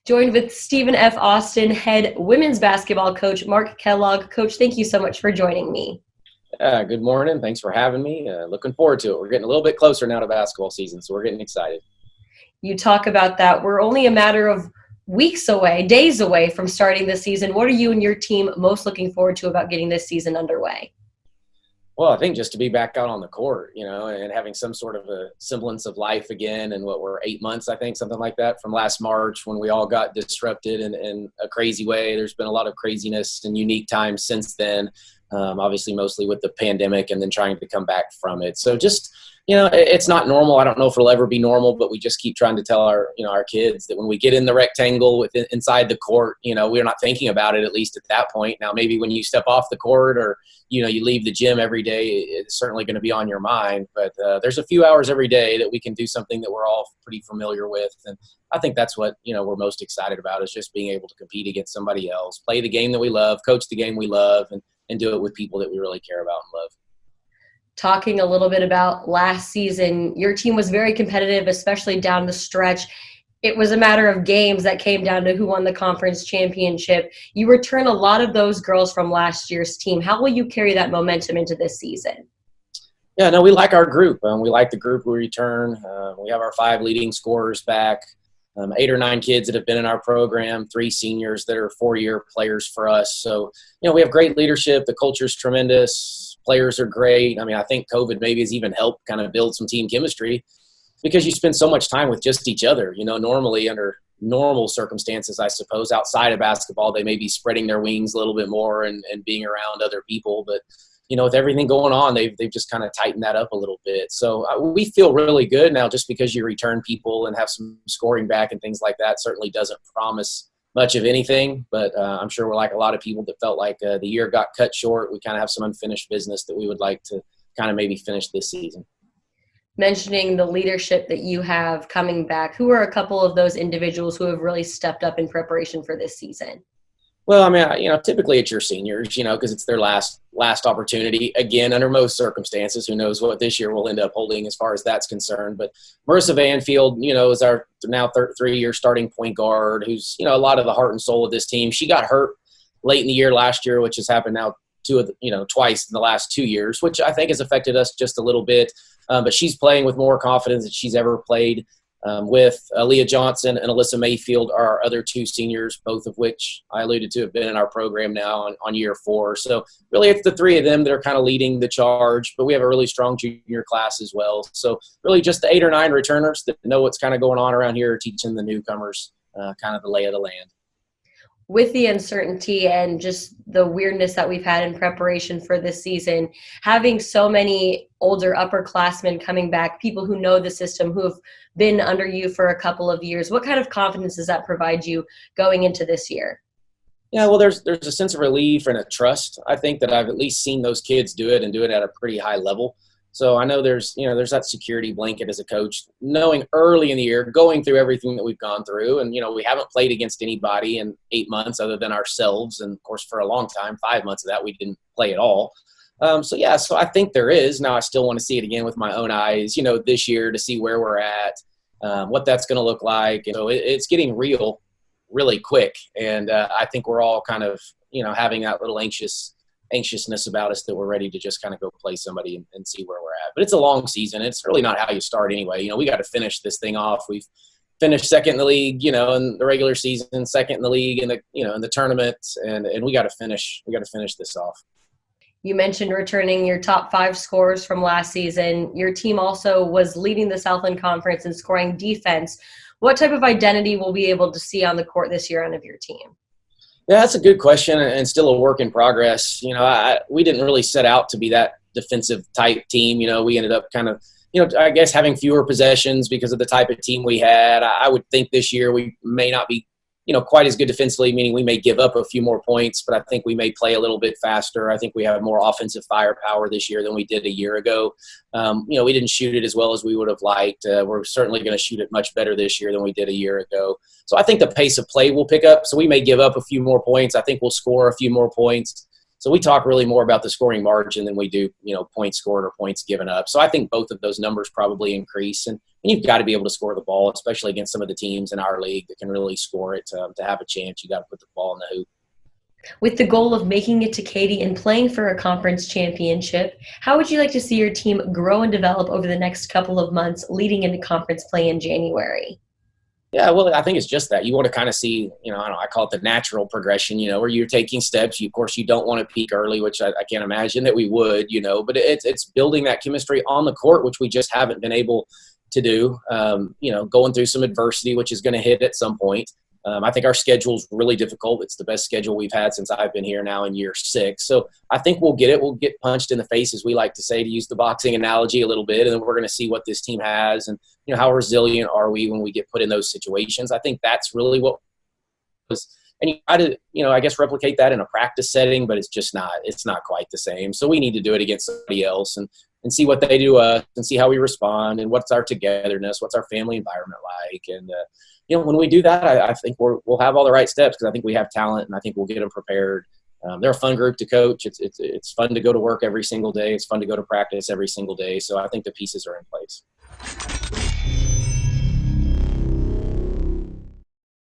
Joined with Stephen F. Austin, head women's basketball coach, Mark Kellogg. Coach, thank you so much for joining me. Good morning. Thanks for having me. Looking forward to it. We're getting a little bit closer now to basketball season, so we're getting excited. You talk about that. We're only a matter of weeks away, days away from starting the season. What are you and your team most looking forward to about getting this season underway? Well, I think just to be back out on the court, and having some sort of a semblance of life again. And what we're 8 months, I think, something like that, from last March when we all got disrupted in a crazy way. There's been a lot of craziness and unique times since then. Obviously mostly with the pandemic and then trying to come back from it. So just, it's not normal. I don't know if it'll ever be normal, but we just keep trying to tell our kids that when we get in the rectangle inside the court, we're not thinking about it, at least at that point. Now, maybe when you step off the court or, you leave the gym every day, it's certainly going to be on your mind. But there's a few hours every day that we can do something that we're all pretty familiar with. And I think that's what, we're most excited about, is just being able to compete against somebody else, play the game that we love, coach the game we love, and do it with people that we really care about and love. Talking a little bit about last season, your team was very competitive, especially down the stretch. It was a matter of games that came down to who won the conference championship. You return a lot of those girls from last year's team. How will you carry that momentum into this season? Yeah, no, we like our group. We like the group we return. We have our 5 leading scorers back. 8 or 9 kids that have been in our program, 3 seniors that are 4-year players for us. So, we have great leadership. The culture's tremendous. Players are great. I think COVID maybe has even helped kind of build some team chemistry because you spend so much time with just each other. Normally under normal circumstances, I suppose, outside of basketball, they may be spreading their wings a little bit more and being around other people. But, with everything going on, they've just kind of tightened that up a little bit. So we feel really good now. Just because you return people and have some scoring back and things like that certainly doesn't promise much of anything. But I'm sure we're like a lot of people that felt like the year got cut short. We kind of have some unfinished business that we would like to kind of maybe finish this season. Mentioning the leadership that you have coming back, who are a couple of those individuals who have really stepped up in preparation for this season? Well, typically it's your seniors, because it's their last opportunity. Again, under most circumstances, who knows what this year will end up holding as far as that's concerned. But Marissa Vanfield, is our now 3-year starting point guard, who's, a lot of the heart and soul of this team. She got hurt late in the year last year, which has happened now twice in the last 2 years, which I think has affected us just a little bit. But she's playing with more confidence than she's ever played. With Leah Johnson and Alyssa Mayfield are our other 2 seniors, both of which I alluded to have been in our program now on year 4. So really it's the 3 of them that are kind of leading the charge, but we have a really strong junior class as well. So really just the 8 or 9 returners that know what's kind of going on around here, teaching the newcomers kind of the lay of the land. With the uncertainty and just the weirdness that we've had in preparation for this season, having so many older upperclassmen coming back, people who know the system, who have been under you for a couple of years, what kind of confidence does that provide you going into this year? Yeah, well, there's a sense of relief and a trust. I think that I've at least seen those kids do it and do it at a pretty high level. So I know there's that security blanket as a coach, knowing early in the year, going through everything that we've gone through. And, we haven't played against anybody in 8 months other than ourselves. And, of course, for a long time, 5 months of that, we didn't play at all. So I think there is. Now I still want to see it again with my own eyes, this year to see where we're at, what that's going to look like. And so it's getting real really quick. And I think we're all kind of, having that little anxiousness about us that we're ready to just kind of go play somebody and see where we're at. But it's a long season. It's really not how you start anyway. We got to finish this thing off. We've finished second in the league, in the regular season, second in the league in the tournament, and we got to finish this off. You mentioned returning your top 5 scorers from last season. Your team also was leading the Southland Conference in scoring defense. What type of identity will we be able to see on the court this year out of your team? Yeah, that's a good question and still a work in progress. We didn't really set out to be that defensive type team. We ended up kind of, I guess having fewer possessions because of the type of team we had. I would think this year we may not be, quite as good defensively, meaning we may give up a few more points, but I think we may play a little bit faster. I think we have more offensive firepower this year than we did a year ago. We didn't shoot it as well as we would have liked. We're certainly going to shoot it much better this year than we did a year ago. So I think the pace of play will pick up. So we may give up a few more points. I think we'll score a few more points. So we talk really more about the scoring margin than we do, points scored or points given up. So I think both of those numbers probably increase. And you've got to be able to score the ball, especially against some of the teams in our league that can really score it. To have a chance, you got to put the ball in the hoop. With the goal of making it to Katy and playing for a conference championship, how would you like to see your team grow and develop over the next couple of months leading into conference play in January? Yeah, well, I think it's just that you want to kind of see, I don't know, I call it the natural progression, where you're taking steps. Of course, you don't want to peak early, which I can't imagine that we would, but it's building that chemistry on the court, which we just haven't been able to do. Going through some adversity, which is going to hit at some point. I think our schedule is really difficult. It's the best schedule we've had since I've been here now in year 6. So I think we'll get it. We'll get punched in the face, as we like to say, to use the boxing analogy a little bit. And then we're going to see what this team has and, how resilient are we when we get put in those situations. I think that's really what was. And you try to, I guess replicate that in a practice setting, but it's not quite the same. So we need to do it against somebody else and see what they do to us and see how we respond and what's our togetherness, what's our family environment like. And, when we do that, I think we'll have all the right steps because I think we have talent and I think we'll get them prepared. They're a fun group to coach. It's fun to go to work every single day. It's fun to go to practice every single day. So I think the pieces are in place.